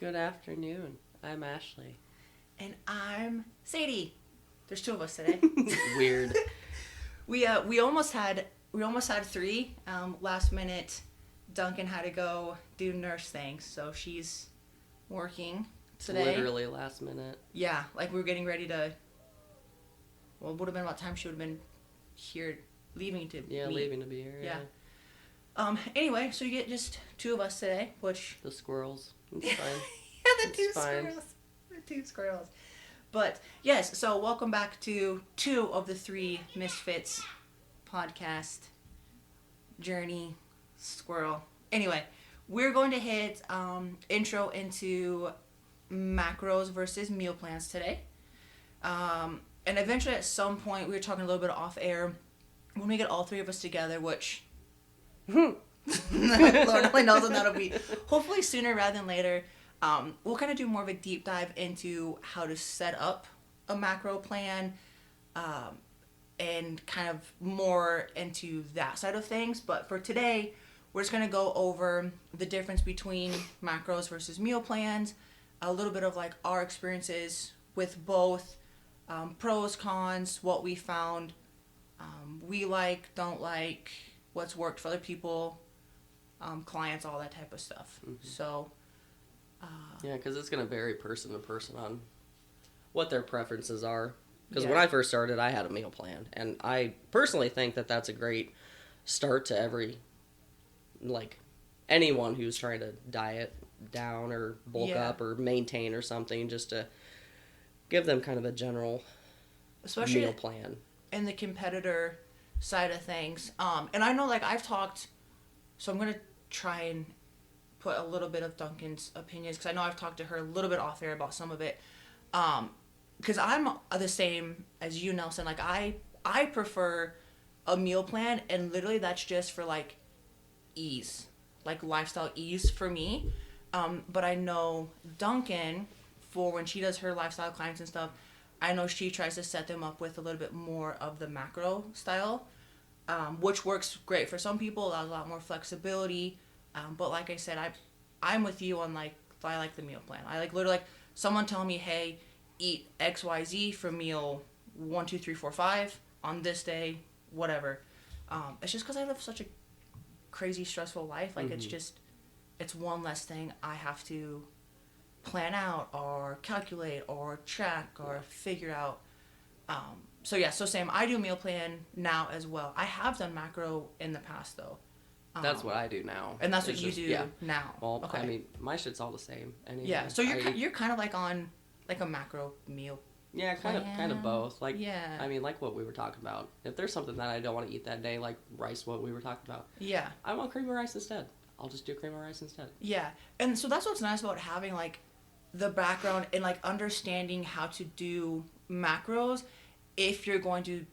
Good afternoon. I'm Ashley. And I'm Sadie. There's two of us today. Weird. We almost had three. Last minute, Duncan had to go do nurse things, so she's working today. Literally last minute. Yeah, like we were getting ready to. Well, it would have been about time she would have been here, leaving to. Yeah, meet. leaving to be here. Yeah. Anyway, so you get just two of us today, which. The squirrels. It's fine. Yeah, It's fine. The two squirrels. But yes, so welcome back to two of the three Misfits podcast journey squirrel. Anyway, we're going to hit intro into macros versus meal plans today. And eventually at some point we were talking a little bit off air when we get all three of us together, which Lord only knows when that'll be. Hopefully sooner rather than later. We'll kind of do more of a deep dive into how to set up a macro plan and kind of more into that side of things. But for today, we're just going to go over the difference between macros versus meal plans, a little bit of like our experiences with both, pros, cons, what we found, we like, don't like, what's worked for other people, clients, all that type of stuff. Mm-hmm. So... Yeah, because it's going to vary person to person on what their preferences are. Because Yeah. when I first started, I had a meal plan. And I personally think that that's a great start to every, like, anyone who's trying to diet down or bulk Yeah. up or maintain or something, just to give them kind of a general especially meal plan. in the competitor side of things. And I know, like, I've talked, so I'm going to try and put a little bit of Duncan's opinions, because I know I've talked to her a little bit off air about some of it. Because I'm the same as you, Nelson. Like, I prefer a meal plan, and literally that's just for, like, ease. Like, lifestyle ease for me. But I know Duncan, for when she does her lifestyle clients and stuff, I know she tries to set them up with a little bit more of the macro style, which works great for some people, allows a lot more flexibility. But like I said, I'm with you on, like, I like the meal plan. I like literally, like, someone telling me, hey, eat XYZ for meal 1, 2, 3, 4, 5 on this day, whatever. It's just because I live such a crazy, stressful life. Like, it's one less thing I have to plan out or calculate or track or figure out. So Sam, I do meal plan now as well. I have done macro in the past, though. That's what I do now. And that's what It's you just- do yeah. now. Well, Okay. I mean, my shit's all the same. Anyway. Yeah, so you're kind of like on like a macro meal. Yeah, kind of both. Like, Yeah. I mean, like what we were talking about. If there's something that I don't want to eat that day, like rice, what we were talking about, Yeah, I want cream of rice instead. I'll just do cream of rice instead. yeah, and so that's what's nice about having like the background and like understanding how to do macros if you're going to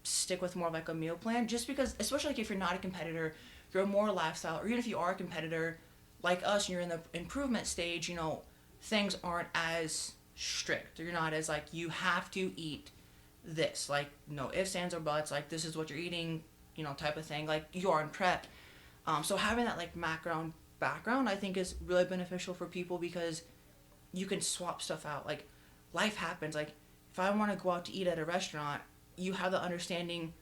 stick with more of like a meal plan. Just because, especially like if you're not a competitor, you're a more lifestyle, or even if you are a competitor like us and you're in the improvement stage, you know, things aren't as strict. You're not as like, you have to eat this, like, no ifs, ands, or buts, like, this is what you're eating, you know, type of thing, like, you are in prep. So having that, like, background, I think is really beneficial for people, because you can swap stuff out. Like, life happens. Like, if I want to go out to eat at a restaurant, you have the understanding,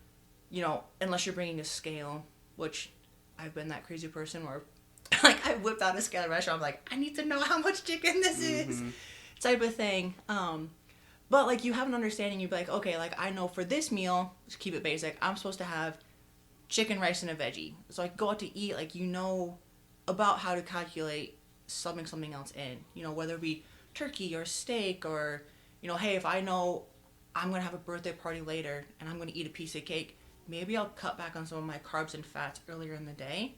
you know, unless you're bringing a scale, which I've been that crazy person where, like, I whipped out a scale at a restaurant, I'm like, I need to know how much chicken this is, type of thing. But, like, you have an understanding, you'd be like, okay, like, I know for this meal, just keep it basic, I'm supposed to have chicken, rice, and a veggie. So I go out to eat, like, you know about how to calculate something else in, you know, whether it be turkey or steak, or, you know, hey, if I know I'm going to have a birthday party later and I'm going to eat a piece of cake, maybe I'll cut back on some of my carbs and fats earlier in the day,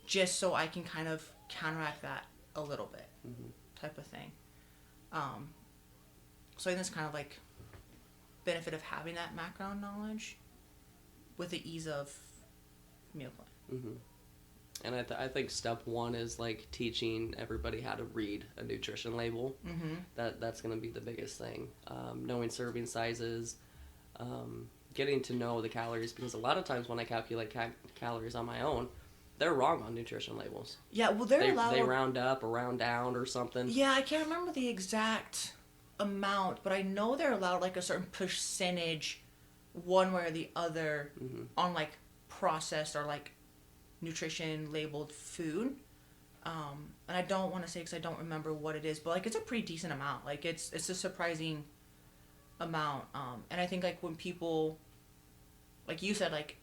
just so I can kind of counteract that a little bit, type of thing. So I think that's kind of like benefit of having that background knowledge with the ease of meal plan. And I think step one is like teaching everybody how to read a nutrition label. That's going to be the biggest thing. Knowing serving sizes, getting to know the calories, because a lot of times when I calculate calories on my own, they're wrong on nutrition labels. Yeah, well, they're allowed. They round up or round down or something. Yeah, I can't remember the exact amount, but I know they're allowed like a certain percentage, one way or the other, on like processed or like nutrition labeled food. And I don't want to say because I don't remember what it is, but like it's a pretty decent amount. Like it's a surprising amount. And I think like when people, like you said, like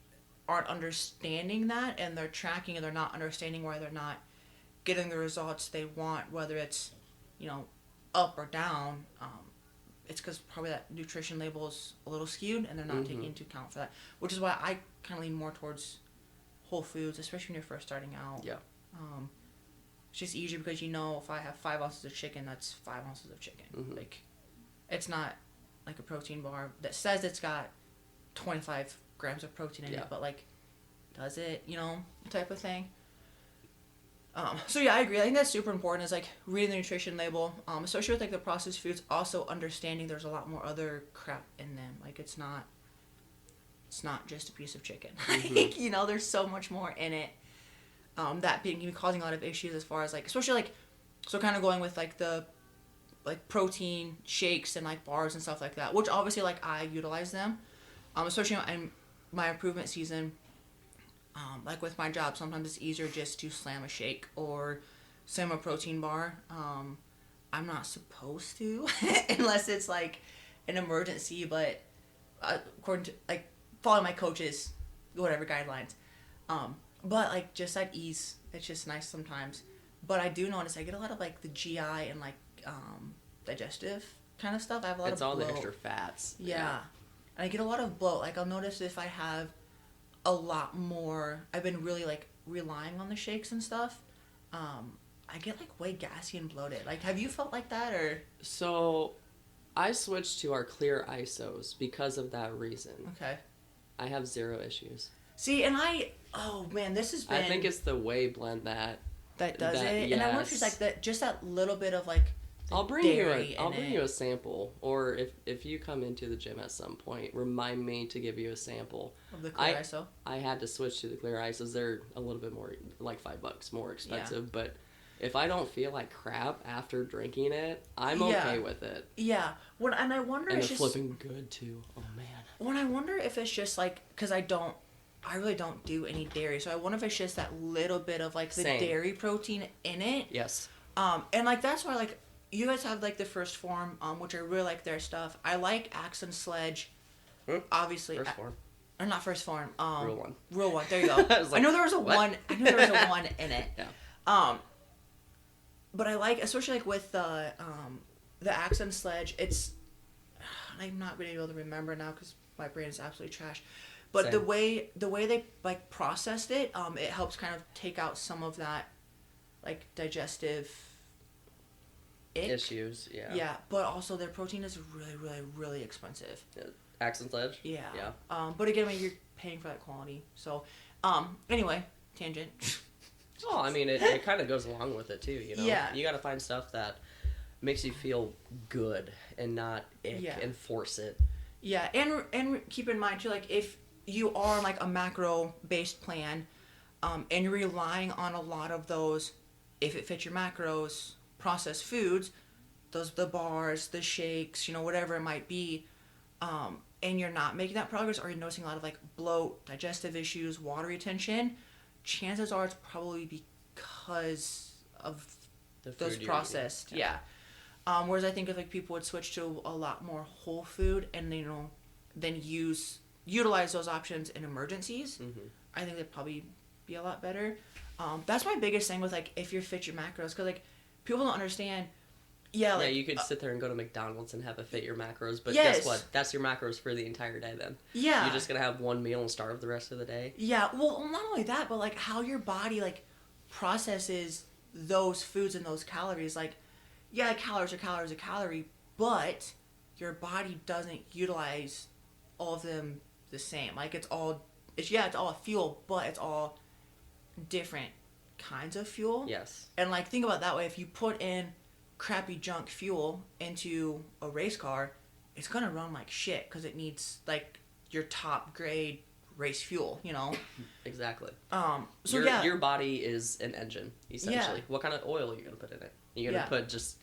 aren't understanding that and they're tracking and they're not understanding why they're not getting the results they want, whether it's, you know, up or down, it's because probably that nutrition label is a little skewed and they're not taking into account for that, which is why I kind of lean more towards whole foods, especially when you're first starting out. Yeah. It's just easier because you know if I have 5 ounces of chicken, that's 5 ounces of chicken. Like, it's not like a protein bar that says it's got 25 grams of protein in it, but like, does it, you know, type of thing. So yeah, I agree. I think that's super important is like reading the nutrition label, especially with like the processed foods, also understanding there's a lot more other crap in them. Like it's not just a piece of chicken. Like, you know, there's so much more in it. That being causing a lot of issues as far as like, especially like, so kind of going with like the like protein shakes and like bars and stuff like that, which obviously like I utilize them, especially in my improvement season. Like with my job, sometimes it's easier just to slam a shake or slam a protein bar. I'm not supposed to unless it's like an emergency, but according to like following my coach's whatever guidelines. But like just at ease, it's just nice sometimes. But I do notice I get a lot of like the GI and like digestive kind of stuff. I have a lot of bloat. It's all the extra fats. Yeah. And I get a lot of bloat. Like I'll notice if I have a lot more, I've been really like relying on the shakes and stuff. I get like way gassy and bloated. Like, have you felt like that or? So, I switched to our clear ISOs because of that reason. Okay. I have 0 issues. See, and oh man, this has been. I think it's the whey blend that does it, yes. and I wonder if it's like that, just that little bit of like. I'll bring you a sample, or if you come into the gym at some point, remind me to give you a sample of the clear ISO. I had to switch to the clear ISOs. They're a little bit more, like $5 more expensive, but if I don't feel like crap after drinking it, I'm okay with it. Yeah, and I wonder. And they're flipping good too. Oh man. When I wonder if it's just like because I really don't do any dairy, so I wonder if it's just that little bit of like the dairy protein in it. Yes. And like that's why like. You guys have like the First Form, which I really like their stuff. I like Axe and Sledge, obviously. First Form, or not First Form. Real One. There you go. I know there was a what? one. I knew there was a one in it. Yeah. But I like, especially like with the Axe and Sledge. It's I'm not being able to remember now because my brain is absolutely trash. But the way they like processed it, it helps kind of take out some of that, like digestive. Issues, yeah, but also their protein is really, really, really expensive. Axe and Sledge, yeah. But again, you're paying for that quality. So, anyway, tangent. Oh, I mean, it kind of goes along with it too. You know, you got to find stuff that makes you feel good and not ick and force it. Yeah, and keep in mind too, like if you are on like a macro based plan, and you're relying on a lot of those, if it fits your macros. Processed foods, the bars, the shakes, you know, whatever it might be, and you're not making that progress, or you're noticing a lot of like bloat, digestive issues, water retention, chances are it's probably because of those processed. Whereas I think if like people would switch to a lot more whole food and then utilize those options in emergencies, I think they'd probably be a lot better. That's my biggest thing with like if you're fit your macros, because like. People don't understand. Yeah, you could sit there and go to McDonald's and have it fit your macros, but guess what? That's your macros for the entire day then. Yeah. You're just going to have one meal and starve the rest of the day. Yeah, well, not only that, but, like, how your body, like, processes those foods and those calories. Like, yeah, calories are calories a calorie, but your body doesn't utilize all of them the same. Like, it's all a fuel, but it's all different kinds of fuel. Yes. And like think about it that way, if you put in crappy junk fuel into a race car, it's gonna run like shit because it needs like your top grade race fuel, you know. Exactly. So your body is an engine, essentially. Yeah. What kind of oil are you gonna put in it? You're gonna put just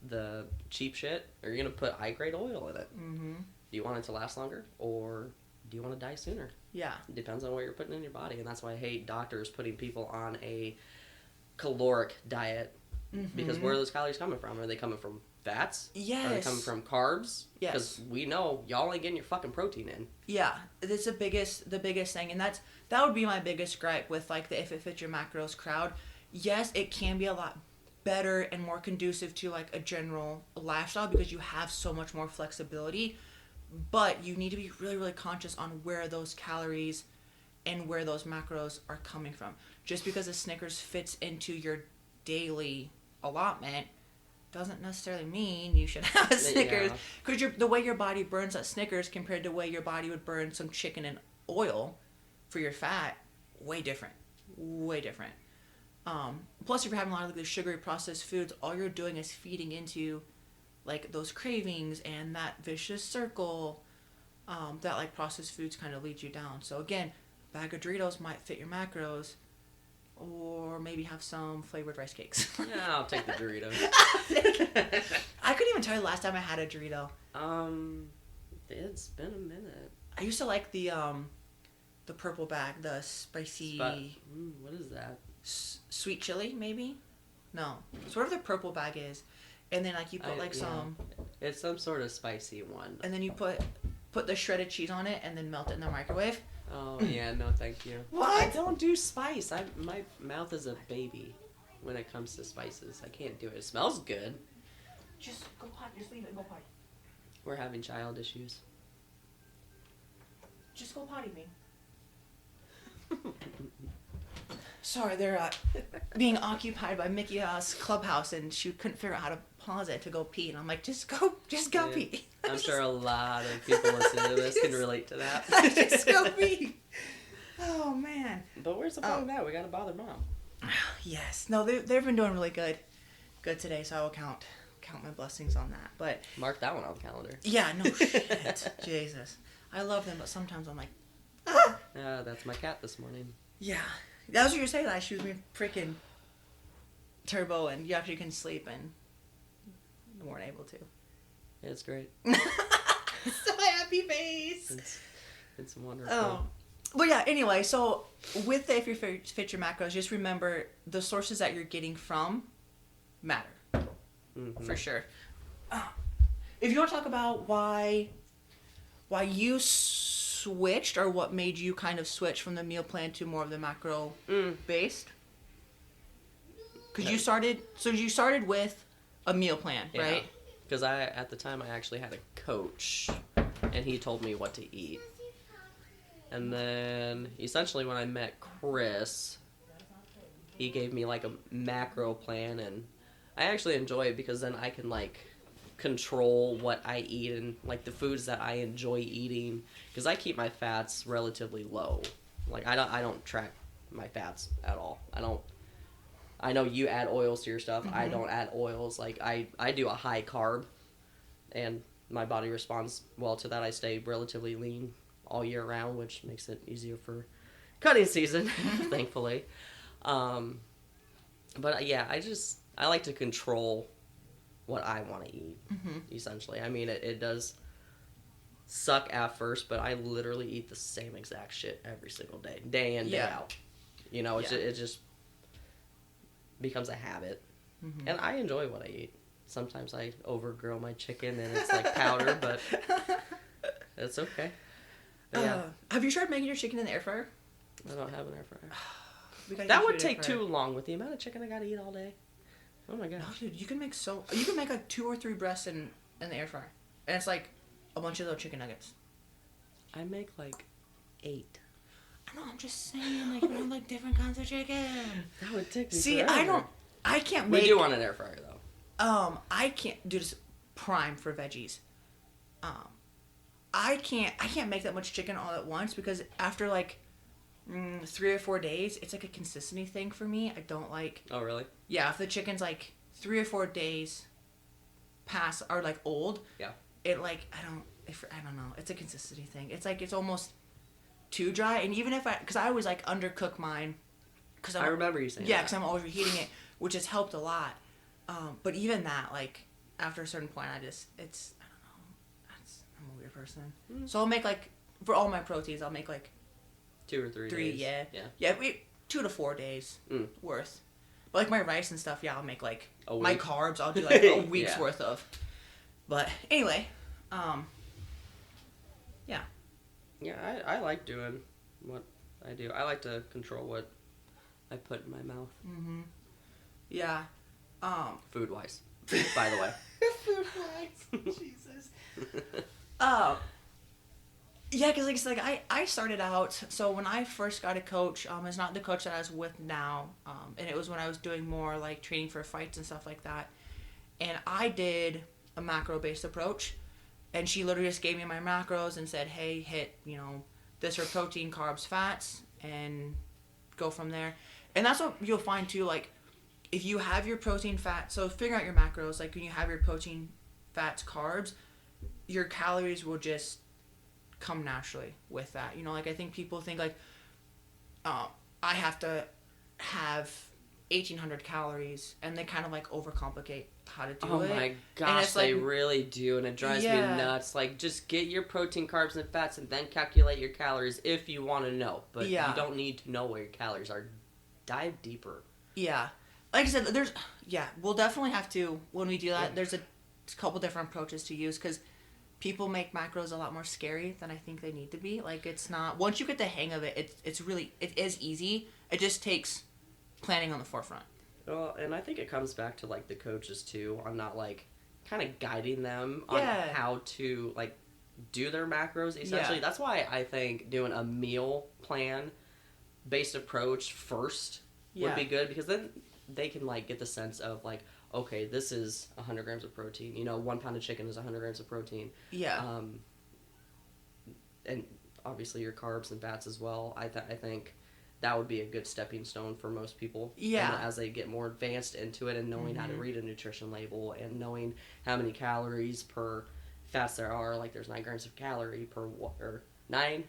the cheap shit, or you're gonna put high grade oil in it? Mm-hmm. Do you want it to last longer, or do you want to die sooner? Yeah. It depends on what you're putting in your body, and that's why I hate doctors putting people on a caloric diet, because where are those calories coming from? Are they coming from fats? Yes. Are they coming from carbs? Yes. Because we know y'all ain't getting your fucking protein in. Yeah, it's the biggest thing, and that would be my biggest gripe with like the If It Fits Your Macros crowd. Yes, it can be a lot better and more conducive to like a general lifestyle because you have so much more flexibility, but you need to be really, really conscious on where those calories and where those macros are coming from. Just because a Snickers fits into your daily allotment doesn't necessarily mean you should have a Snickers, because the way your body burns that Snickers compared to the way your body would burn some chicken and oil for your fat, way different. Plus, if you're having a lot of the sugary processed foods, all you're doing is feeding into like those cravings and that vicious circle that like processed foods kind of lead you down. So again, a bag of Doritos might fit your macros, or maybe have some flavored rice cakes. Yeah, I'll take the Doritos. I couldn't even tell you the last time I had a Dorito. It's been a minute. I used to like the purple bag, the spicy. What is that? Sweet chili, maybe? No. It's whatever the purple bag is. And then like you put some. It's some sort of spicy one. And then you put the shredded cheese on it and then melt it in the microwave. Oh yeah, no thank you. What? I don't do spice. My mouth is a baby when it comes to spices. I can't do it. It smells good. Just go potty. Just leave it and go potty. We're having child issues. Just go potty, me. Sorry, they're being occupied by Mickey Mouse Clubhouse, and she couldn't figure out how to pause it to go pee. And I'm like, just go pee. I'm sure a lot of people listening to this can relate to that. Just go pee. Oh man. But where's the point now? We gotta bother mom. Yes. No, they've been doing really good today. So I will count my blessings on that. But mark that one on the calendar. Yeah. No shit. Jesus. I love them, but sometimes I'm like. That's my cat this morning. Yeah. That was what you were saying. She was being freaking turbo, and you actually can sleep, and you weren't able to. Yeah, it's great. So happy face. It's wonderful. Oh. But yeah, anyway, so with the If You Fit Your Macros, just remember the sources that you're getting from matter. Mm-hmm. For sure. If you want to talk about why you switched, or what made you kind of switch from the meal plan to more of the macro based, because you started with a meal plan, right? Because at the time I actually had a coach, and he told me what to eat. And then essentially when I met Chris, he gave me like a macro plan, and I actually enjoy it because then I can like control what I eat and like the foods that I enjoy eating, because I keep my fats relatively low. Like I don't track my fats at all. I know you add oils to your stuff. Mm-hmm. I don't add oils. Like I do a high carb, and my body responds well to that. I stay relatively lean all year round, which makes it easier for cutting season, thankfully. But yeah, I like to control what I want to eat, essentially. I mean, it does suck at first, but I literally eat the same exact shit every single day, day in, day out. You know, it just becomes a habit. Mm-hmm. And I enjoy what I eat. Sometimes I overgrill my chicken and it's like powder, but it's okay. Yeah. Have you tried making your chicken in the air fryer? I don't have an air fryer. That would take too long with the amount of chicken I gotta eat all day. Oh my gosh. No, dude, you can make like 2 or 3 breasts in the air fryer. And it's like a bunch of little chicken nuggets. I make like 8. I know, I'm just saying, like, you have like different kinds of chicken. That would take me forever. I can't make... We do want an air fryer, though. I can't do this prime for veggies. I can't make that much chicken all at once, because after like 3 or 4 days, it's like a consistency thing for me. I don't like... Oh, really? Yeah, if the chicken's like 3 or 4 days past, or like old, yeah, it like, I don't know. It's a consistency thing. It's like, it's almost too dry. And even if because I always like undercook mine. Cause I remember you saying yeah, that. because I'm always reheating it, which has helped a lot. But even that, like, after a certain point, I don't know, I'm a weird person. So I'll make, like, for all my proteins, I'll make, like, 2 or 3 days. Yeah, 2 to 4 days worth. But, like, my rice and stuff, yeah, I'll make, like, my carbs, I'll do, like, a week's worth of. But, anyway, yeah. Yeah, I like doing what I do. I like to control what I put in my mouth. Mm-hmm. Yeah. Food-wise, by the way. Food-wise. Jesus. Yeah, because like I started out, so when I first got a coach, it's not the coach that I was with now, and it was when I was doing more like training for fights and stuff like that, and I did a macro-based approach, and she literally just gave me my macros and said, hey, hit, this for protein, carbs, fats, and go from there. And that's what you'll find too, like, if you have your protein, fat, so figure out your macros, like when you have your protein, fats, carbs, your calories will just come naturally with that. Like I think people think like, I have to have 1,800 calories, and they kind of like overcomplicate how to do it. Oh my gosh, they really do, and it drives me nuts. Like, just get your protein, carbs, and fats, and then calculate your calories if you want to know. But you don't need to know where your calories are. Dive deeper. Yeah. Like I said, we'll definitely have to, when we do that, there's a couple different approaches to use, because people make macros a lot more scary than I think they need to be. Like, it's not, once you get the hang of it, it is easy. It just takes planning on the forefront. Well, and I think it comes back to, like, the coaches, too, on not, like, kind of guiding them on how to, like, do their macros, essentially. That's why I think doing a meal plan-based approach first would be good, because then they can, like, get the sense of, like, okay, this is 100 grams of protein. 1 pound of chicken is 100 grams of protein. Yeah. And obviously your carbs and fats as well. I think that would be a good stepping stone for most people. Yeah. And as they get more advanced into it and knowing how to read a nutrition label and knowing how many calories per fats there are, like there's 9 grams of calorie per, or 9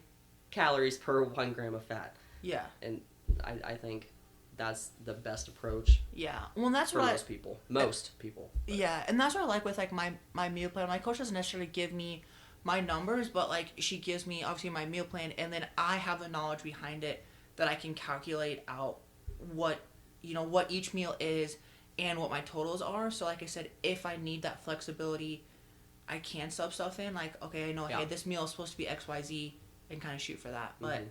calories per 1 gram of fat. Yeah. And I think that's the best approach. Yeah. Well, that's for most people. Most people. But. Yeah, and that's what I like with like my meal plan. My coach doesn't necessarily give me my numbers, but like she gives me obviously my meal plan, and then I have the knowledge behind it that I can calculate out what each meal is and what my totals are. So like I said, if I need that flexibility, I can sub stuff in. Like, okay, I know, hey, this meal is supposed to be XYZ, and kind of shoot for that. But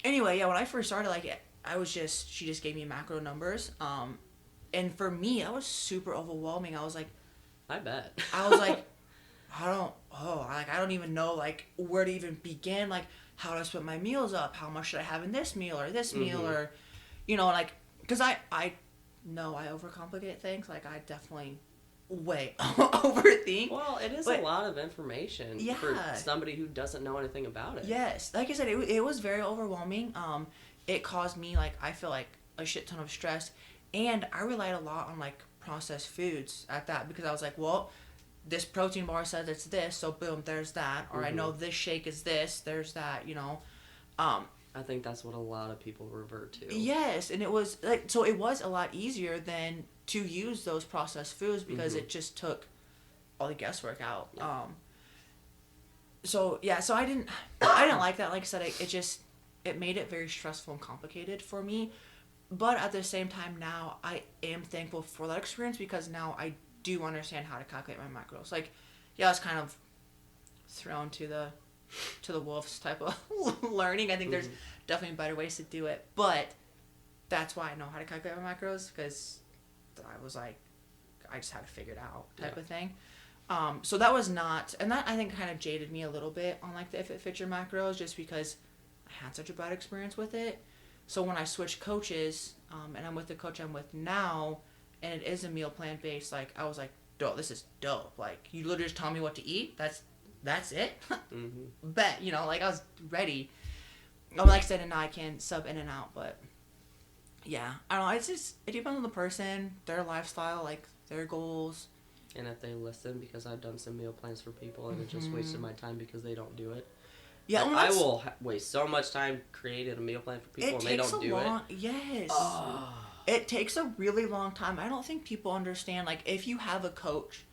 anyway, yeah, when I first started, like she just gave me macro numbers. And for me, that was super overwhelming. I was like, I bet. I was like, I don't even know like where to even begin. Like, how do I split my meals up? How much should I have in this meal or this meal, or, like, because I know I overcomplicate things. Like, I definitely way overthink. Well, it is a lot of information for somebody who doesn't know anything about it. Yes, like I said, it was very overwhelming. It caused me, like, I feel like a shit ton of stress, and I relied a lot on like processed foods at that, because I was like, well, this protein bar says it's this, so boom, there's that, or I know this shake is this, there's that, I think that's what a lot of people revert to. Yes, and it was like, so it was a lot easier than to use those processed foods, because it just took all the guesswork out. Yeah. So I didn't like that. Like I said, it made it very stressful and complicated for me. But at the same time, now I am thankful for that experience, because now I do understand how to calculate my macros. Like, yeah, I was kind of thrown to the wolves type of learning. I think there's definitely better ways to do it, but that's why I know how to calculate my macros, because I was like, I just had to figure it out type of thing. So that was not, and that I think kind of jaded me a little bit on like the If It Fits Your Macros, just because I had such a bad experience with it. So when I switched coaches, and I'm with the coach I'm with now, and it is a meal plan based, like, I was like, dope, this is dope. Like, you literally just tell me what to eat. That's it. Bet, like, I was ready. Like I said, and now I can sub in and out, but yeah, I don't know. It depends on the person, their lifestyle, like their goals. And if they listen, because I've done some meal plans for people and it just wasted my time because they don't do it. Yeah, Like, well, I will waste so much time creating a meal plan for people and they don't do it. Yes. Oh. It takes a really long time. I don't think people understand, like, if you have a coach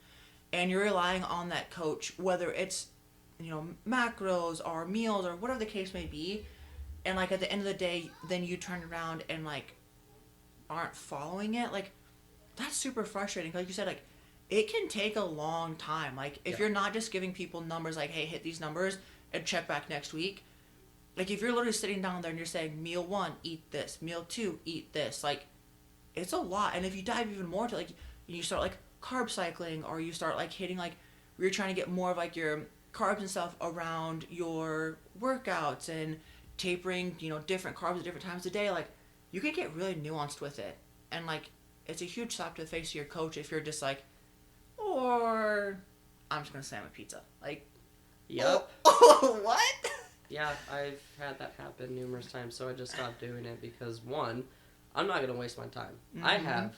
and you're relying on that coach, whether it's, macros or meals or whatever the case may be, and, like, at the end of the day, then you turn around and, like, aren't following it, like, that's super frustrating. Like you said, like, it can take a long time. Like, if you're not just giving people numbers like, hey, hit these numbers and check back next week, like, if you're literally sitting down there and you're saying, meal 1, eat this, meal 2, eat this, like, it's a lot. And if you dive even more to, like, you start, like, carb cycling, or you start, like, hitting, like, you're trying to get more of, like, your carbs and stuff around your workouts and tapering, different carbs at different times of the day, like, you can get really nuanced with it. And, like, it's a huge slap to the face to your coach if you're just like, or I'm just going to slam a pizza. Like, Yep. Oh, what? Yeah, I've had that happen numerous times, so I just stopped doing it because, one, I'm not going to waste my time. Mm-hmm. I have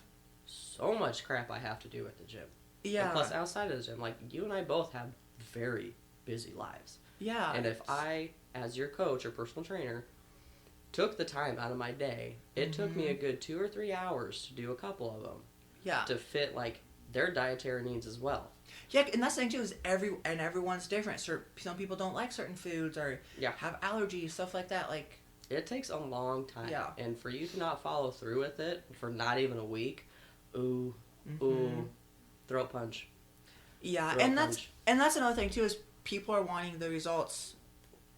so much crap I have to do at the gym. Yeah. And plus, outside of the gym, like, you and I both have very busy lives. Yeah. And if I, as your coach or personal trainer, took the time out of my day, it took me a good 2 or 3 hours to do a couple of them. Yeah. To fit, like, their dietary needs as well. Yeah, and that's the thing too, is everyone's different. Some people don't like certain foods or have allergies, stuff like that. Like, it takes a long time. Yeah. And for you to not follow through with it for not even a week, ooh, throat punch. Yeah, Throat and punch. that's another thing too, is people are wanting the results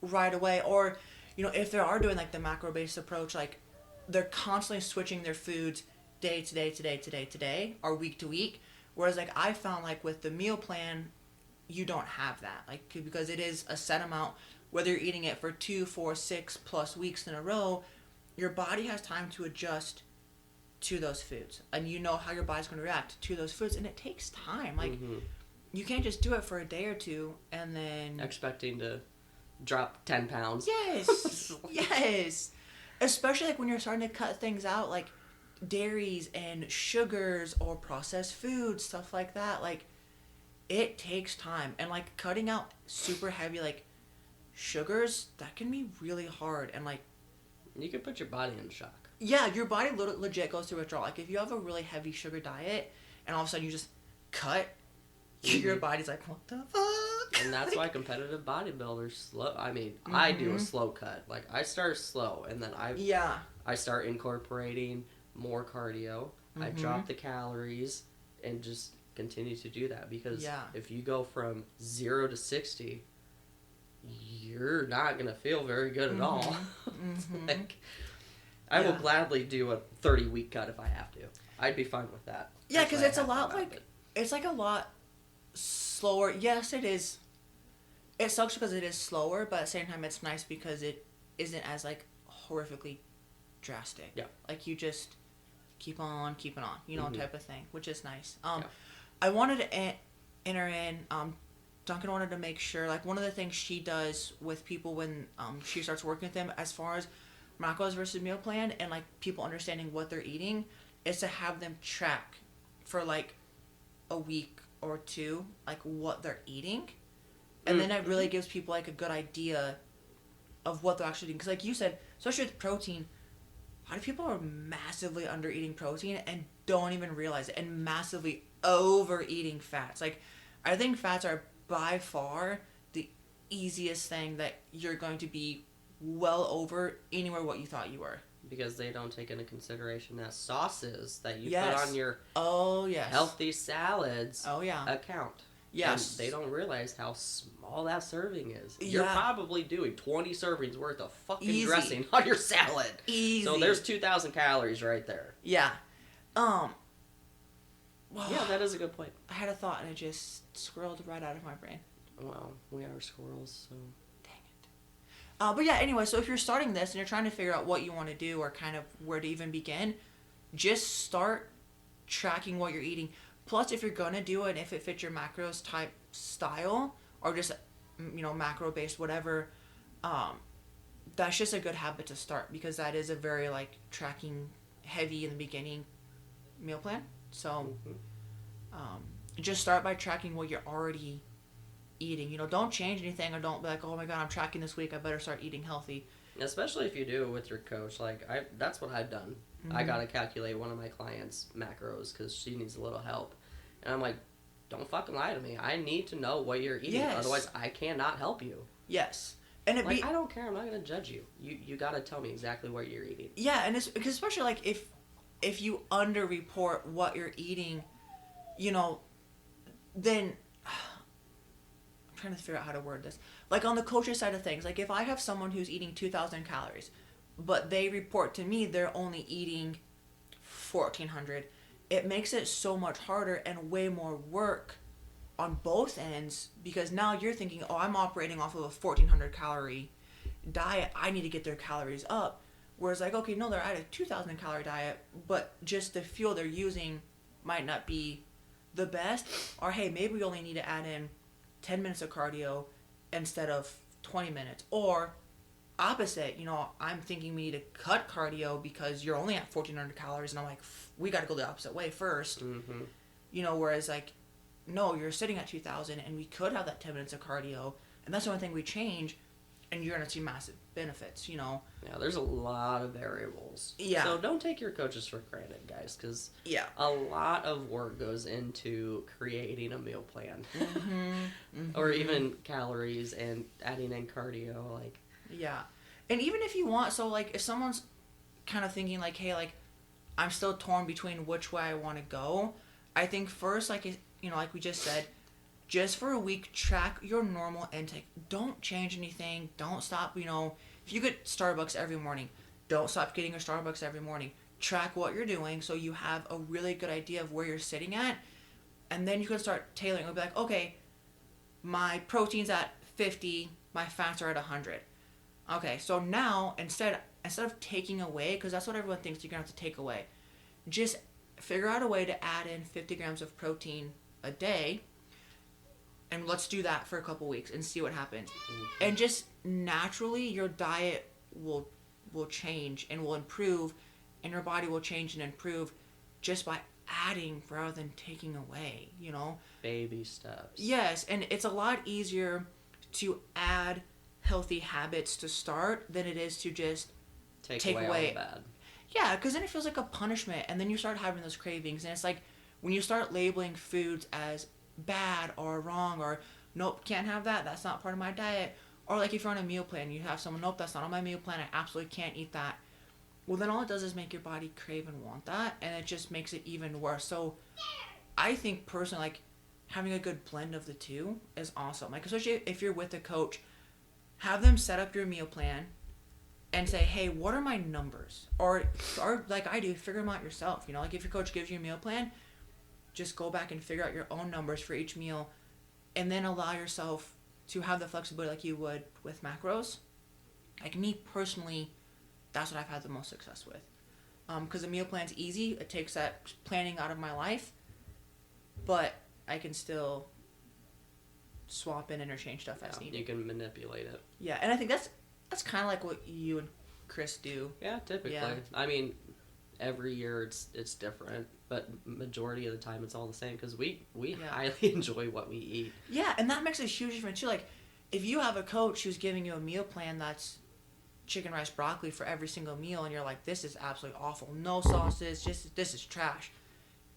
right away, or if they are doing like the macro based approach, like, they're constantly switching their foods day to day to day to day to day, or week to week. Whereas, like, I found, like, with the meal plan, you don't have that, like, because it is a set amount. Whether you're eating it for 2, 4, 6 plus weeks in a row, your body has time to adjust to those foods, and how your body's going to react to those foods, and it takes time. Like, you can't just do it for a day or two and then expecting to drop 10 pounds. Yes. Yes. Especially, like, when you're starting to cut things out, like dairies and sugars or processed foods, stuff like that. Like, it takes time. And, like, cutting out super heavy, like, sugars, that can be really hard. And, like, you can put your body in shock. Yeah, your body legit goes through withdrawal. Like, if you have a really heavy sugar diet and all of a sudden you just cut, your body's like, what the fuck? And that's why competitive bodybuilders slow. I mean, I do a slow cut. Like, I start slow, and then I start incorporating more cardio. I drop the calories and just continue to do that, because if you go from 0 to 60, you're not gonna feel very good at all. Like, I will gladly do a 30-week cut if I have to. I'd be fine with that. Yeah, because it's a lot it's like a lot slower. Yes, it is. It sucks because it is slower, but at the same time, it's nice because it isn't as, like, horrifically drastic. Yeah. Like, you just keep on keeping on, type of thing, which is nice. I wanted to enter in, Duncan wanted to make sure, like, one of the things she does with people when she starts working with them as far as macros versus meal plan and, like, people understanding what they're eating, is to have them track for, like, a week or two, like, what they're eating. And then it really gives people, like, a good idea of what they're actually eating. Because, like you said, especially with protein, a lot of people are massively under eating protein and don't even realize it, and massively overeating fats. Like, I think fats are by far the easiest thing that you're going to be well over anywhere what you thought you were. Because they don't take into consideration that sauces that you put on your healthy salads account. Yes. And they don't realize how small that serving is. You're probably doing 20 servings worth of fucking dressing on your salad. Easy. So there's 2,000 calories right there. Yeah. Yeah, that is a good point. I had a thought and it just squirreled right out of my brain. Well, we are squirrels, so... But yeah, anyway, so if you're starting this and you're trying to figure out what you want to do or kind of where to even begin, just start tracking what you're eating. Plus, if you're going to do it, if it fits your macros type style or just, macro based, whatever, that's just a good habit to start, because that is a very, like, tracking heavy in the beginning meal plan. So just start by tracking what you're already eating. You know, don't change anything, or don't be like, oh my god, I'm tracking this week, I better start eating healthy. Especially if you do it with your coach. Like, that's what I've done. Mm-hmm. I gotta calculate one of my clients' macros because she needs a little help. And I'm like, don't fucking lie to me. I need to know what you're eating. Yes. Otherwise, I cannot help you. Yes. And I don't care. I'm not gonna judge you. You gotta tell me exactly what you're eating. Yeah, and it's because especially like if you underreport what you're eating, you know, then I'm trying to figure out how to word this. Like on the coach's side of things, like if I have someone who's eating 2,000 calories, but they report to me they're only eating 1,400, it makes it so much harder and way more work on both ends, because now you're thinking, oh, I'm operating off of a 1,400 calorie diet, I need to get their calories up. Whereas like, okay, no, they're at a 2,000 calorie diet, but just the fuel they're using might not be the best. Or hey, maybe we only need to add in 10 minutes of cardio instead of 20 minutes. Or opposite, you know, I'm thinking we need to cut cardio because you're only at 1,400 calories, and I'm like, we got to go the opposite way first. Mm-hmm. You know, whereas like, no, you're sitting at 2,000 and we could have that 10 minutes of cardio, and that's the only thing we change, and you're going to see massive benefits, you know. Yeah, there's a lot of variables. Yeah. So don't take your coaches for granted, guys, because Yeah. a lot of work goes into creating a meal plan. Mm-hmm. Mm-hmm. Or even calories and adding in cardio, like. Yeah. And even if you want, so like if someone's kind of thinking like, hey, like I'm still torn between which way I want to go, I think first, like, you know, like we just said, just for a week, track your normal intake. Don't change anything. Don't stop, you know, if you get Starbucks every morning, don't stop getting your Starbucks every morning. Track what you're doing so you have a really good idea of where you're sitting at. And then you can start tailoring. It'll be like, okay, my protein's at 50, my fats are at 100. Okay, so now instead of taking away, because that's what everyone thinks you're going to have to take away, just figure out a way to add in 50 grams of protein a day, and let's do that for a couple weeks and see what happens. Mm-hmm. And just naturally your diet will change and will improve, and your body will change and improve just by adding rather than taking away, you know? Baby steps. Yes, and it's a lot easier to add healthy habits to start than it is to just take away all the bad. Yeah, because then it feels like a punishment, and then you start having those cravings, and it's like when you start labeling foods as bad or wrong, or nope, can't have that, that's not part of my diet, or like if you're on a meal plan, you have someone, nope, that's not on my meal plan, I absolutely can't eat that. Well, then all it does is make your body crave and want that, and it just makes it even worse. So I think personally, like, having a good blend of the two is awesome. Like, especially if you're with a coach, have them set up your meal plan and say, hey, what are my numbers? Or like I do, figure them out yourself. You know, like if your coach gives you a meal plan, just go back and figure out your own numbers for each meal, and then allow yourself to have the flexibility like you would with macros. Like me personally, that's what I've had the most success with. Because the meal plan's easy. It takes that planning out of my life, but I can still swap and interchange stuff as needed. You can manipulate it. Yeah, and I think that's kind of like what you and Chris do. Yeah, typically. Yeah. I mean, every year it's different, but majority of the time it's all the same because we highly enjoy what we eat. Yeah, and that makes a huge difference too. Like, if you have a coach who's giving you a meal plan that's chicken, rice, broccoli for every single meal, and you're like, this is absolutely awful, no sauces, just this is trash.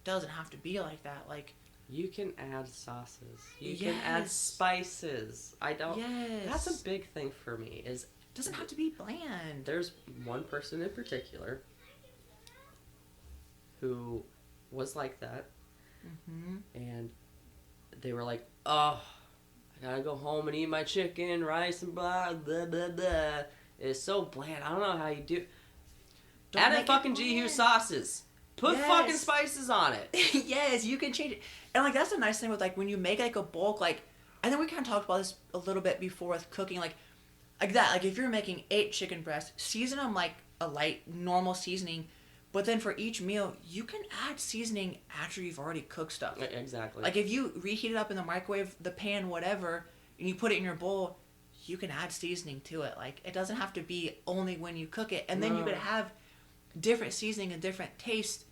Doesn't have to be like that. Like, you can add sauces. You can add spices. I don't. Yes. That's a big thing for me. Is doesn't have to be bland. There's one person in particular who was like that, and they were like, "Oh, I gotta go home and eat my chicken, rice, and blah blah blah blah." It's so bland. I don't know how you do. Add in fucking G-Hughes sauces. Put fucking spices on it. Yes, you can change it. And, like, that's the nice thing with, like, when you make, like, a bulk, like, I think we kind of talked about this a little bit before with cooking, like that. Like, if you're making 8 chicken breasts, season them, like, a light, normal seasoning. But then for each meal, you can add seasoning after you've already cooked stuff. Exactly. Like, if you reheat it up in the microwave, the pan, whatever, and you put it in your bowl, you can add seasoning to it. Like, it doesn't have to be only when you cook it. And then you could have different seasoning and different taste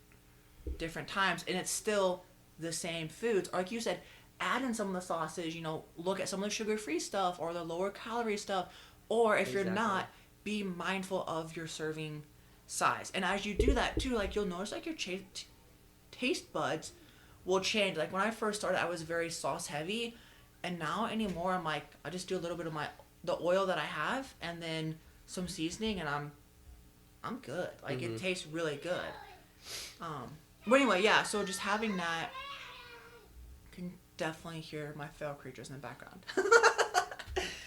different times, and it's still the same foods. Or like you said, add in some of the sauces, look at some of the sugar-free stuff or the lower calorie stuff. Or if you're Exactly. not, be mindful of your serving size. And as you do that too, like you'll notice like your taste buds will change. Like when I first started, I was very sauce heavy, and now anymore I'm like I just do a little bit of the oil that I have and then some seasoning, and I'm good. Like it tastes really good. But anyway, yeah. So just having that, can definitely hear my feral creatures in the background.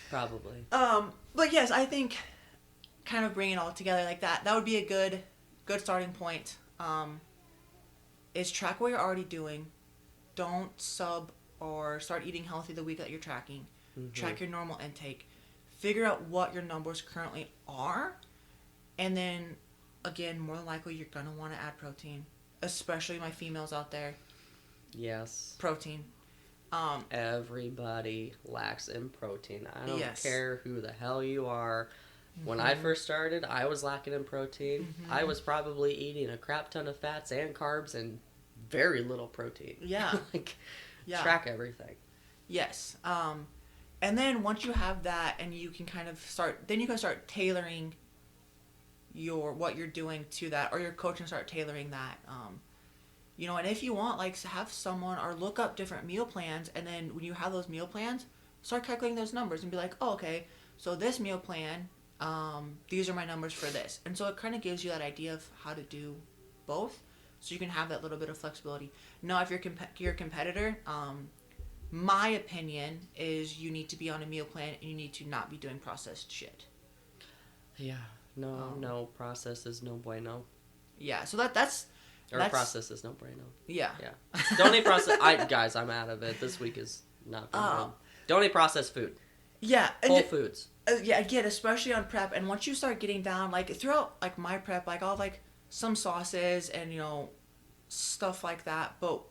Probably. But yes, I think kind of bringing it all together like that would be a good starting point. Is track what you're already doing. Don't sub or start eating healthy the week that you're tracking. Track your normal intake. Figure out what your numbers currently are. And then, again, more than likely, you're going to want to add protein. Especially my females out there. Yes. Protein. Everybody lacks in protein. I don't Yes. care who the hell you are. When I first started, I was lacking in protein. I was probably eating a crap ton of fats and carbs and very little protein. Yeah. Like, Yeah. track everything. Yes. And then once you have that and you can kind of start tailoring what you're doing to that, or your coach can start tailoring that. And if you want, like, have someone or look up different meal plans, and then when you have those meal plans, start calculating those numbers and be like, oh, okay, so this meal plan, these are my numbers for this. And so it kind of gives you that idea of how to do both, so you can have that little bit of flexibility. Now, if you're a competitor, my opinion is you need to be on a meal plan and you need to not be doing processed shit. Yeah. No process is no bueno. Yeah, so that's Process is no bueno. yeah. Yeah. Don't eat process. Guys, I'm out of it. This week is not been good. Don't eat processed food. Yeah. Whole foods. Yeah, again, especially on prep, and once you start getting down, like throughout like my prep, like I'll have like some sauces and stuff like that, but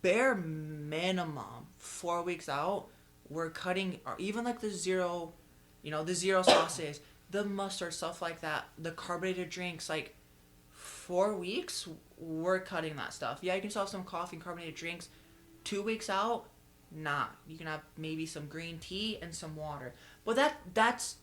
bare minimum 4 weeks out, we're cutting, or even like the zero sauces, the mustard, stuff like that, the carbonated drinks, like 4 weeks, we're cutting that stuff. Yeah, you can still have some coffee and carbonated drinks. 2 weeks out, nah. You can have maybe some green tea and some water. But that's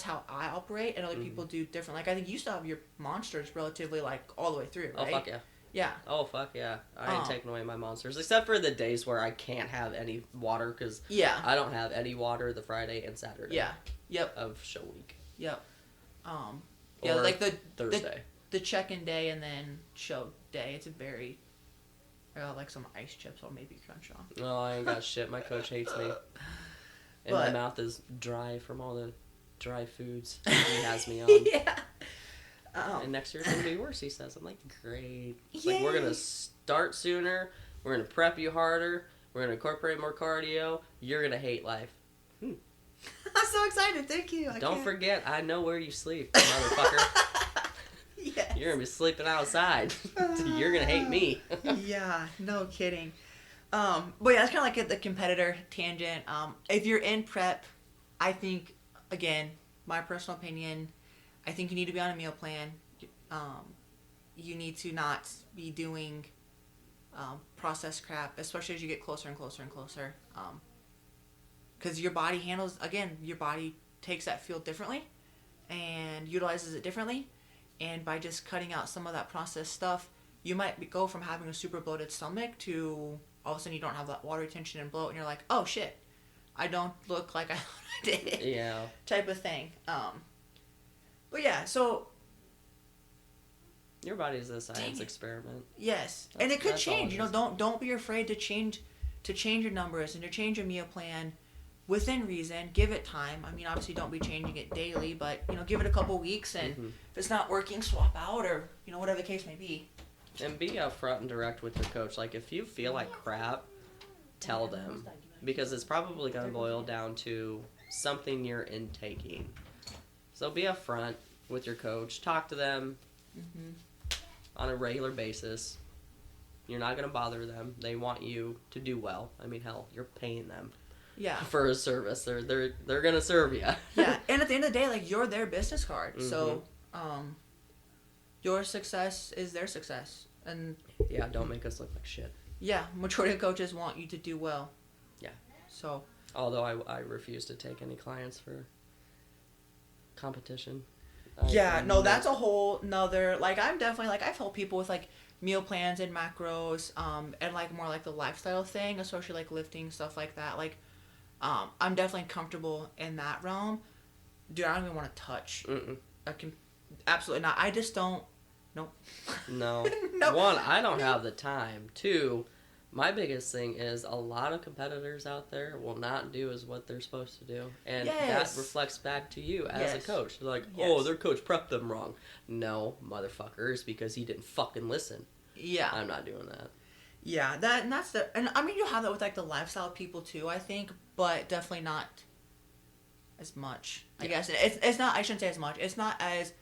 how I operate, and other people do different. Like I think you still have your monsters relatively like all the way through, right? Oh fuck yeah. Yeah. Oh fuck yeah. I ain't taking away my monsters, except for the days where I can't have any water, because Yeah. I don't have any water the Friday and Saturday. Yeah. Yep. Of show week. Yep. Or like the Thursday. the check-in day and then show day. I got like some ice chips or maybe Crunchwrap. No, I ain't got shit. My coach hates me. And But- my mouth is dry from all the dry foods he has me on. Yeah. And next year's gonna be worse, he says. I'm like, great. Like, we're gonna Yay. start sooner. We're gonna prep you harder. We're gonna incorporate more cardio. You're gonna hate life. I'm so excited. Thank you. Don't forget, I know where you sleep, motherfucker. Yes. You're gonna be sleeping outside. You're gonna hate me. Yeah, no kidding. But yeah, that's kind of like the competitor tangent. If you're in prep, I think, again, my personal opinion, I think you need to be on a meal plan. You need to not be doing processed crap, especially as you get closer and closer and closer. Because your body your body takes that fuel differently and utilizes it differently. And by just cutting out some of that processed stuff, you might go from having a super bloated stomach to all of a sudden you don't have that water retention and bloat, and you're like, oh shit, I don't look like I thought I did. Yeah. Type of thing. But yeah, so Your body's a science experiment. yes, and it could That's all change. it is. Don't be afraid to change your numbers and to change your meal plan within reason. Give it time. I mean, obviously, don't be changing it daily, but give it a couple weeks, and if it's not working, swap out, or whatever the case may be. And be upfront and direct with your coach. Like, if you feel like crap, tell them. Because it's probably going to boil down to something you're intaking. So be upfront with your coach. Talk to them on a regular basis. You're not going to bother them. They want you to do well. I mean, hell, you're paying them Yeah. for a service. They're going to serve you. Yeah, and at the end of the day, like, you're their business card. So, your success is their success. And Yeah, don't make us look like shit. Yeah, majority of coaches want you to do well. Yeah. So. Although I refuse to take any clients for competition. Yeah, no, that's a whole nother, like, I'm definitely, like, I've helped people with, like, meal plans and macros, and, like, more, like, the lifestyle thing, especially, like, lifting, stuff like that, like, I'm definitely comfortable in that realm. Dude, I don't even want to touch. Mm-mm. I can, absolutely not. I just don't, nope. No. No. One, I don't have the time. Two, my biggest thing is a lot of competitors out there will not do as what they're supposed to do. And Yes. that reflects back to you as Yes. a coach. They're like, Yes. oh, their coach prepped them wrong. No, motherfuckers, because he didn't fucking listen. Yeah. I'm not doing that. Yeah, and that's the, and I mean, you have that with, like, the lifestyle people, too, I think, but definitely not as much, I guess. It's not, I shouldn't say as much, it's not as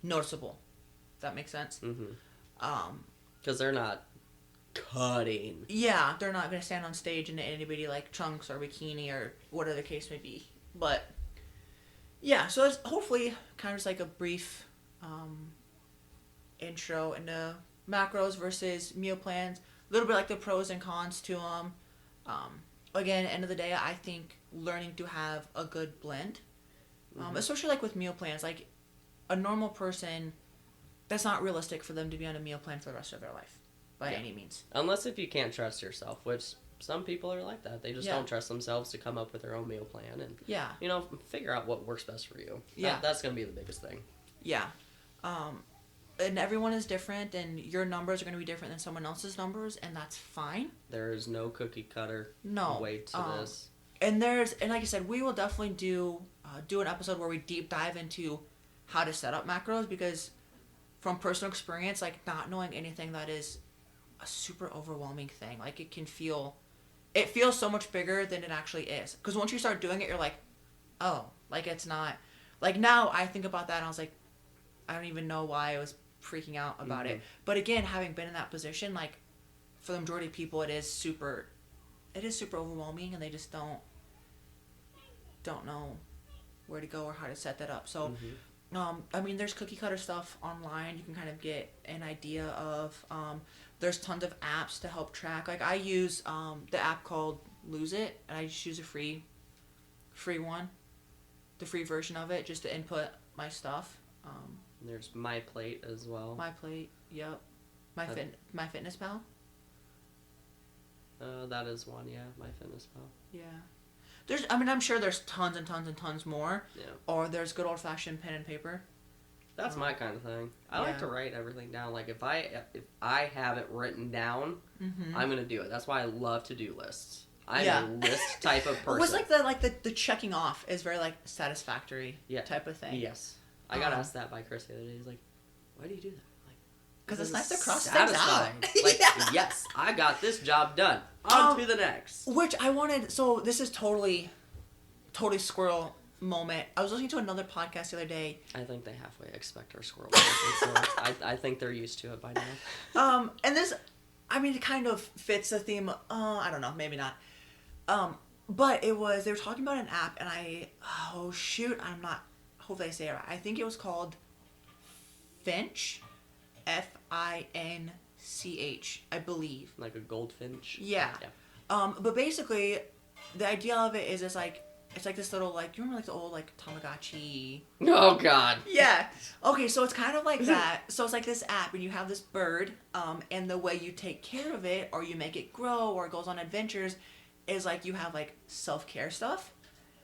noticeable, if that makes sense. Mm-hmm. Because they're not cutting. Yeah, they're not going to stand on stage in anybody, like, trunks or bikini or whatever the case may be, but, yeah, so it's hopefully kind of just, like, a brief, intro into macros versus meal plans, a little bit like the pros and cons to them. Again, end of the day, I think learning to have a good blend, especially like with meal plans, like a normal person, that's not realistic for them to be on a meal plan for the rest of their life by any means. Unless if you can't trust yourself, which some people are like that. They just don't trust themselves to come up with their own meal plan and, you know, figure out what works best for you. That's going to be the biggest thing. Yeah. And everyone is different, and your numbers are going to be different than someone else's numbers, and that's fine. There is no cookie cutter way to this. And like I said, we will definitely do an episode where we deep dive into how to set up macros, because from personal experience, like, not knowing anything, that is a super overwhelming thing. Like, it feels so much bigger than it actually is. Because once you start doing it, you're like, oh, like, it's not, like, now I think about that and I was like, I don't even know why I was freaking out about it. But again, having been in that position, like, for the majority of people, it is super overwhelming, and they just don't know where to go or how to set that up. So, I mean, there's cookie cutter stuff online. You can kind of get an idea of, there's tons of apps to help track. Like, I use the app called Lose It, and I just use a free one, the free version of it, just to input my stuff. There's MyPlate as well. MyPlate, yep. MyFitnessPal. That is one, yeah. MyFitnessPal. Yeah. I'm sure there's tons and tons and tons more. Yeah. Or there's good old fashioned pen and paper. That's my kind of thing. I like to write everything down. Like, if I have it written down, I'm gonna do it. That's why I love to-do lists. I'm a list type of person. It was the checking off is very, like, satisfactory type of thing. Yes. I got asked that by Chris the other day. He's like, why do you do that? I'm like, because it's nice to cross things out. Like, yes, I got this job done. On to the next. Which I wanted, so this is totally squirrel moment. I was listening to another podcast the other day. I think they halfway expect our squirrel moments, so I think they're used to it by now. And this, I mean, it kind of fits the theme. I don't know, maybe not. But they were talking about an app, and hopefully I say it right. I think it was called Finch, Finch, I believe. Like a goldfinch? Yeah. But basically, the idea of it is it's like this little, like, you remember, like, the old, like, Tamagotchi? Oh, God. Yeah. Okay, so it's kind of like that. So it's like this app, and you have this bird, and the way you take care of it, or you make it grow, or it goes on adventures, is, like, you have, like, self-care stuff.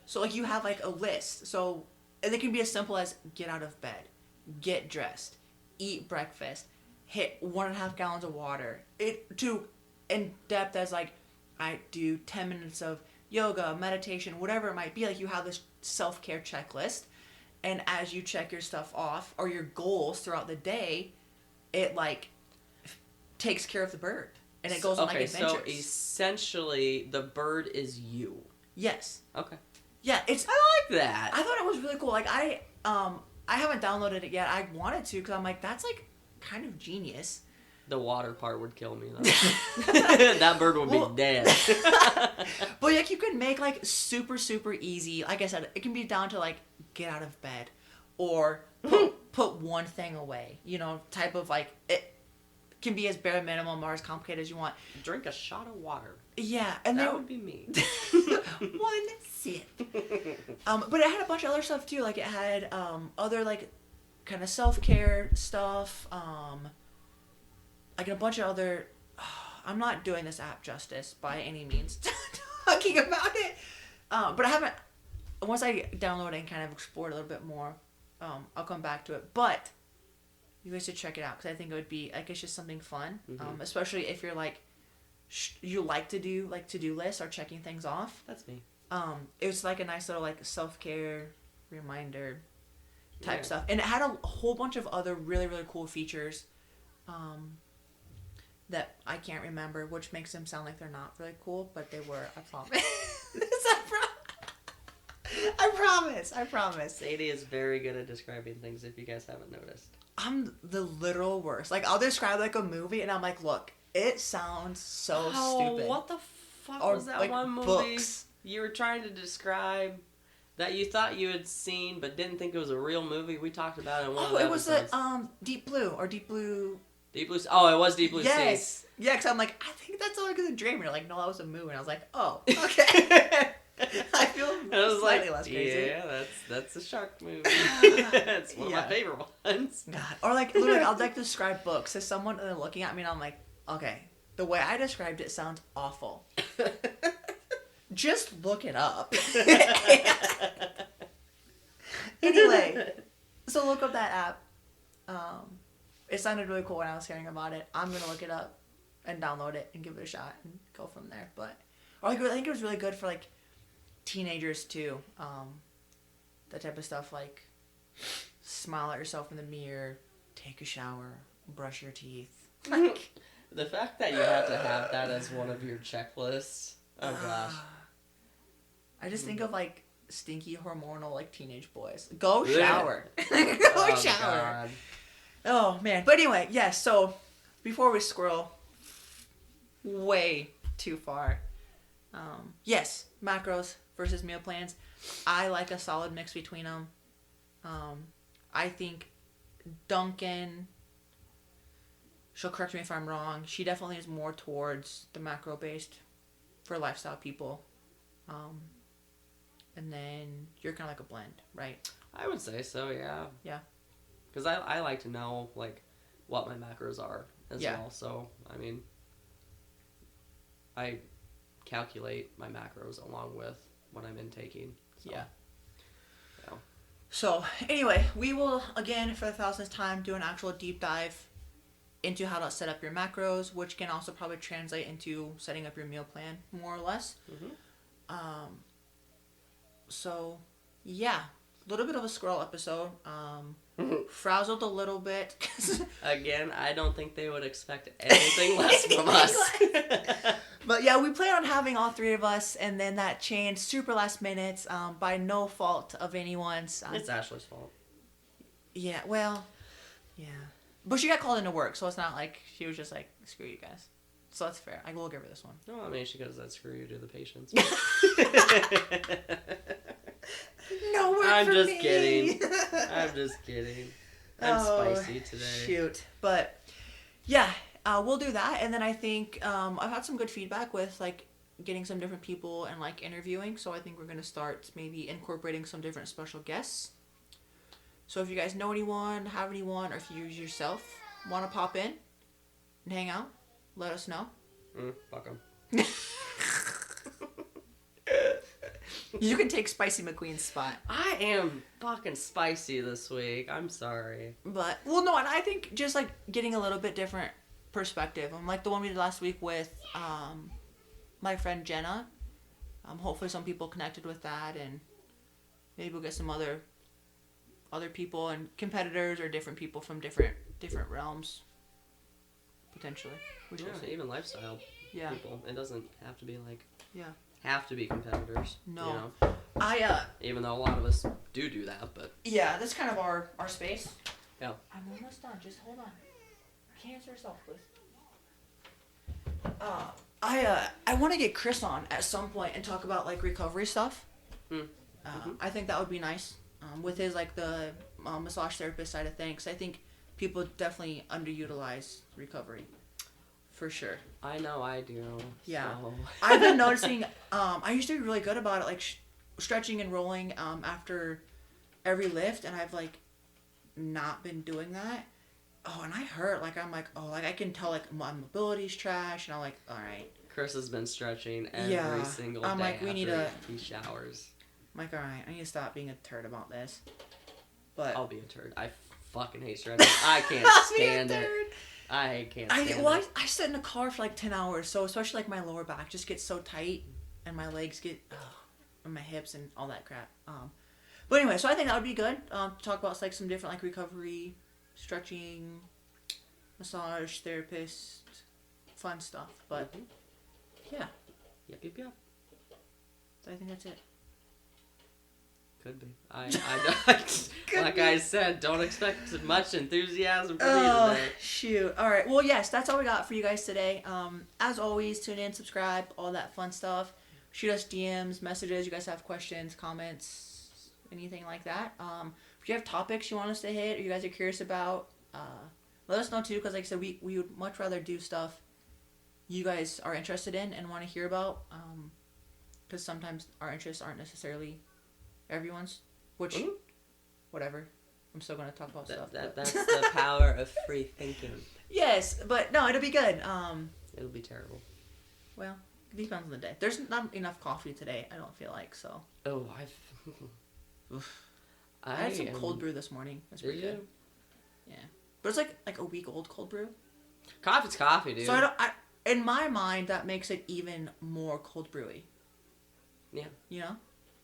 So, like, you have, like, a list. So, and it can be as simple as get out of bed, get dressed, eat breakfast, hit 1.5 gallons of water. It to in depth as, like, I do 10 minutes of yoga, meditation, whatever it might be. Like, you have this self-care checklist, and as you check your stuff off or your goals throughout the day, it, like, takes care of the bird, and it goes on, like, adventures. So essentially the bird is you. Yes. Okay. Yeah, I like that. I thought it was really cool. Like, I haven't downloaded it yet. I wanted to, because I'm like, that's, like, kind of genius. The water part would kill me, though. That bird would be dead. But, like, you can make, like, super, super easy. Like I said, it can be down to, like, get out of bed, or put one thing away. You know, type of, like, can be as bare minimum or as complicated as you want. Drink a shot of water. Yeah, and That would be me. one sip. But it had a bunch of other stuff too. Like it had other like kind of self-care stuff. Like a bunch of other. I'm not doing this app justice by any means talking about it. But I haven't. Once I download it and kind of explore it a little bit more, I'll come back to it. But you guys should check it out because I think it would be like it's just something fun, especially if you're like you like to do like to-do lists or checking things off. That's me. It was like a nice little like self-care reminder type stuff, and it had a whole bunch of other really really cool features that I can't remember, which makes them sound like they're not really cool, but they were. I promise. I promise. Sadie is very good at describing things, if you guys haven't noticed. I'm the literal worst. Like, I'll describe, like, a movie, and I'm like, look, it sounds so stupid. What the fuck Or, was that like, one movie books. you were trying to describe that you thought you had seen but didn't think it was a real movie? We talked about it in one of the it was episodes. Deep Blue, or Deep Blue... Deep Blue... Oh, it was Deep Blue Sea. Yes! Yeah, because I'm like, I think that's all I could dream. And you're like, no, that was a movie. And I was like, oh, okay. I feel slightly less crazy. Yeah, that's a shark movie. It's one of my favorite ones. God. Or like, literally, I'll like describe books to someone and they're looking at me and I'm like, okay, the way I described it sounds awful. Just look it up. Anyway, so look up that app. It sounded really cool when I was hearing about it. I'm gonna look it up and download it and give it a shot and go from there. But or like I think it was really good for like teenagers too. That type of stuff, like smile at yourself in the mirror, take a shower, brush your teeth. Like the fact that you have to have that as one of your checklists. Oh gosh. I just think of like stinky hormonal like teenage boys. Go shower. Go shower. God. Oh man. But anyway, yes, so before we scroll way too far. Yes, macros versus meal plans. I like a solid mix between them. I think Duncan, she'll correct me if I'm wrong, she definitely is more towards the macro based for lifestyle people. And then you're kind of like a blend, right? I would say so, yeah. Yeah. Because I like to know, like, what my macros are as well. So, I mean, I calculate my macros along with what I'm intaking. So, yeah. So, anyway, we will, again, for the 1000th time, do an actual deep dive into how to set up your macros, which can also probably translate into setting up your meal plan, more or less. Mm-hmm. So, yeah. A little bit of a scroll episode. Frazzled a little bit. Again, I don't think they would expect anything less from us. But yeah, we plan on having all three of us, and then that changed super last minute by no fault of anyone's. It's Ashley's fault. Yeah, well, yeah. But she got called into work, so it's not like she was just like, screw you guys. So that's fair. I will give her this one. No, I mean, she goes, that screw you to the patients. No work I'm for just me. Kidding. I'm just kidding. I'm spicy today. Shoot. But, yeah, we'll do that. And then I think I've had some good feedback with, like, getting some different people and, like, interviewing. So I think we're going to start maybe incorporating some different special guests. So if you guys know anyone, have anyone, or if you yourself want to pop in and hang out, let us know. Fuck 'em. You can take Spicy McQueen's spot. I am fucking spicy this week. I'm sorry. But, well, no, and I think just, like, getting a little bit different perspective. Like the one we did last week with my friend Jenna. Hopefully some people connected with that, and maybe we'll get some other people and competitors or different people from different realms. Potentially. Yeah, even lifestyle people. It doesn't have to be, like... Yeah. Have to be competitors. No. You know? Even though a lot of us do that, but... Yeah, that's kind of our space. Yeah. I'm almost done. Just hold on. Can you answer yourself, please? I want to get Chris on at some point and talk about, like, recovery stuff. I think that would be nice. With his, like, the massage therapist side of things. I think people definitely underutilize recovery, for sure. I know I do. Yeah. So. I've been noticing. I used to be really good about it, like stretching and rolling after every lift, and I've like not been doing that. Oh, and I hurt. Like I'm like, oh, like I can tell like my mobility's trash, and I'm like, all right. Chris has been stretching every single I'm day like, we after need a- he showers. I'm like, all right, I need to stop being a turd about this. But I'll be a turd. I fucking hate stretching. I can't stand it. I can't stand it. I sit in a car for like 10 hours, so especially like my lower back just gets so tight, and my legs get, and my hips and all that crap. But anyway, so I think that would be good to talk about like some different like recovery, stretching, massage, therapist, fun stuff. But yeah, Yep. so I think that's it. Could be. Like I said, don't expect much enthusiasm from me Oh, today. shoot. All right. Well, yes, that's all we got for you guys today. As always, tune in, subscribe, all that fun stuff. Shoot us DMs, messages. You guys have questions, comments, anything like that. If you have topics you want us to hit or you guys are curious about, let us know too, because like I said, we would much rather do stuff you guys are interested in and want to hear about, because sometimes our interests aren't necessarily everyone's, which, whatever. I'm still going to talk about stuff. That's the power of free thinking. Yes, but no, it'll be good. It'll be terrible. Well, it depends on the day. There's not enough coffee today, I don't feel like, so. Oh, I had some cold brew this morning. That's pretty good. Yeah. But it's like a week old cold brew. Coffee's coffee, dude. So in my mind, that makes it even more cold brewy. Yeah. You know?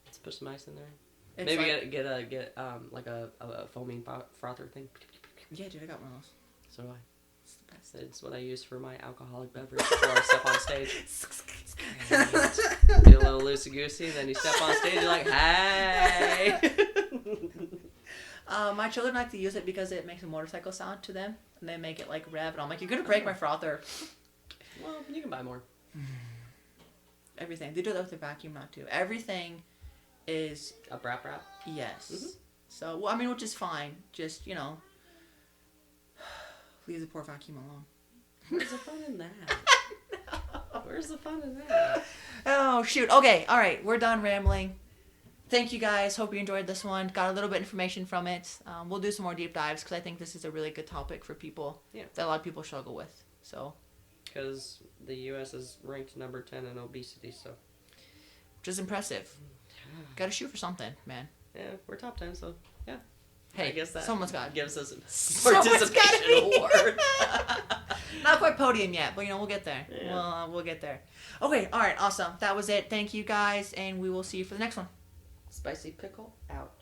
Let's put some ice in there. It's Maybe like, get a foaming frother thing. yeah, dude, I got one of those. So do I. It's the best. It's what I use for my alcoholic beverage before I step on stage. Get a little loosey-goosey, then you step on stage, you're like, hey! My children like to use it because it makes a motorcycle sound to them, and they make it like rev, and I'm like, you're gonna break my frother. Well, you can buy more. Everything. They do that with the vacuum now too. Everything is A brap. yes. Mhm. So, well, I mean, which is fine. Just, you know, leave the poor vacuum alone. Where's the fun in that? Where's the fun in that? Oh, shoot. Okay, all right. We're done rambling. Thank you guys. Hope you enjoyed this one. Got a little bit of information from it. We'll do some more deep dives because I think this is a really good topic for people that a lot of people struggle with. So, Because the U.S. is ranked number 10 in obesity, so. which is impressive. Got to shoot for something, man. Yeah, we're top 10, so yeah. Hey, I guess that someone's got gives us a Someone's gotta participation be. award. Not quite podium yet, but you know, we'll get there. Yeah. We'll get there. Okay, all right, awesome. That was it. Thank you guys, and we will see you for the next one. Spicy pickle out.